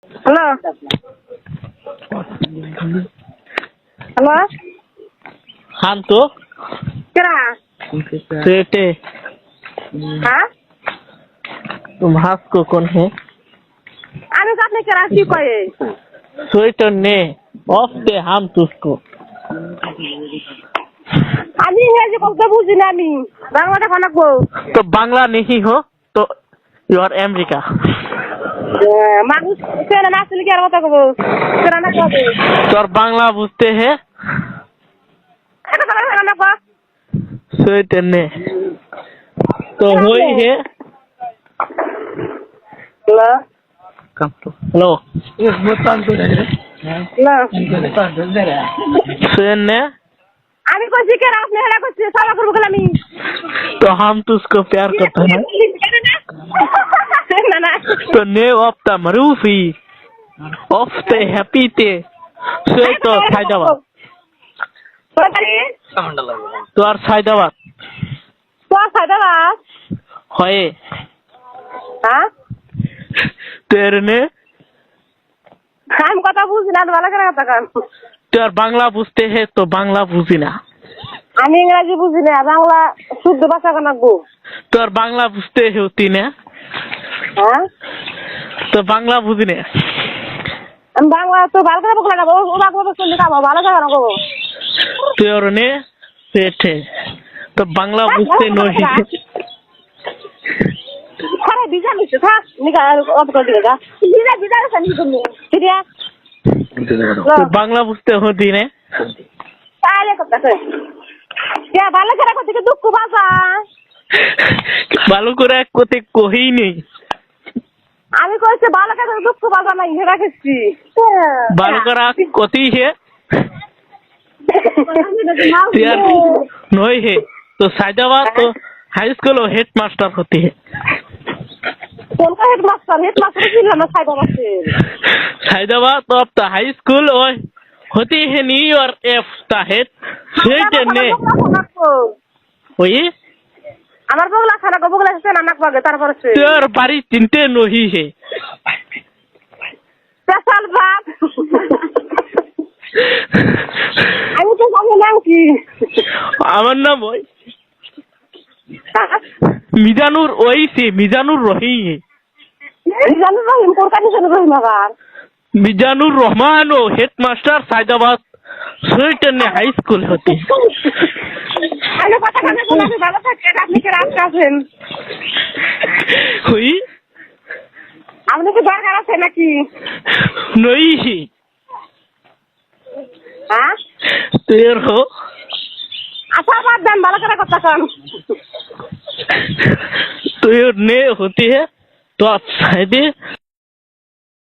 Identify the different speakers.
Speaker 1: hello hello
Speaker 2: हम तो
Speaker 1: কেরা
Speaker 2: सेटे
Speaker 1: হ্যাঁ
Speaker 2: तुम हाथ को कौन है
Speaker 1: আমি তো আপনি কেরা কি কয়ে
Speaker 2: स्वेटर ने ऑफ दे हम तुझको
Speaker 1: আমি ইংরেজি কথা বুঝি না আমি বাংলাটা খানাকবো
Speaker 2: तो बांग्ला नहीं हो तो यू आर अमेरिका
Speaker 1: মানুষ কেনা না আসলে কি আর কথা কবো কেনা না কবে
Speaker 2: तो और बांग्ला बुझते हैं
Speaker 1: এটা কথা কেনা না কো
Speaker 2: स्वेटर ने तो वही है
Speaker 1: হ্যালো
Speaker 2: कम तो हेलो
Speaker 1: হ্যালো
Speaker 2: स्वेटर ने
Speaker 1: আমি কইছি কেরা আপনি হেলা কইছি সালা করব কেন আমি
Speaker 2: तो हम तुझको प्यार करते हैं
Speaker 1: না না
Speaker 2: तो ने ऑफ द मरूफी ऑफ द हैप्पी ते स्वेटर साइदाबाद तो और साइदाबाद
Speaker 1: তোর সাইদাবা
Speaker 2: होए
Speaker 1: হ্যাঁ
Speaker 2: तेरे ने
Speaker 1: আমি কথা বুঝি না ভালো করে কথা কন
Speaker 2: तो और बांग्ला बुझते हैं तो बांग्ला बुझी ना
Speaker 1: আমি ইংরেজি বুঝি না বাংলা শুদ্ধ ভাষা কানাকবো
Speaker 2: तो और बांग्ला बुझते होती ने
Speaker 1: হ্যাঁ
Speaker 2: तो बांग्ला बुझी ने
Speaker 1: আমি বাংলা তো ভালো করে বকলা না ও বাংলা শুনলে কাম ভালো করে না কবো
Speaker 2: तो और ने सेठे तो बांग्ला बुझते नहीं
Speaker 1: আরে বিজা নিছে থাক নিকা অত করে দিগা বিজা বিজা সানি তুমি ঠিক আছে
Speaker 2: तो बांग्ला बुझते होती ने
Speaker 1: তাহলে কথা কই কে ভালো করে কথা কি দুঃখ ভাষা
Speaker 2: ভালো করে কোতে কই নেই
Speaker 1: আমি কইছি ভালো করে দুঃখ ভাষা নাই হেরা গেছি
Speaker 2: ভালো করে কোতি है यार नहीं है तो साइदाबाद तो हाई स्कूल और हेड मास्टर होती है
Speaker 1: কোন হেডমাস্টার ছিল না সাইদাবাদ
Speaker 2: साइदाबाद तो अब तो हाई स्कूल और होती है न्यूयॉर्क एफ का हेड स्वेटर ने वही
Speaker 1: আমার বগলা খানা কো বগলা সে নামাক পাগে তারপর সে
Speaker 2: तेर बारी चिंते नहीं है
Speaker 1: পেশাল বাপ আমি তো জানি না কি
Speaker 2: আমার নাম ওই মিজানুর ওই সে মিজানুর রহি है
Speaker 1: জানি না ইম্পর্টেন্ট জানি রহিম আবার
Speaker 2: मिजानुर रहमान और हेड मास्टर साइदाबाद स्वेटर ने हाई स्कूल होती है
Speaker 1: আমি কথা কানে বলা আমি ভালো থাকি আপনি কি রাত আছেন
Speaker 2: हुई
Speaker 1: আপনি কি দরকার আছে নাকি
Speaker 2: नहीं है
Speaker 1: হ্যাঁ
Speaker 2: तेर हो
Speaker 1: আচ্ছা বাদ দেন ভালো করে কথা কন
Speaker 2: तेर ने होती है तो आप शायद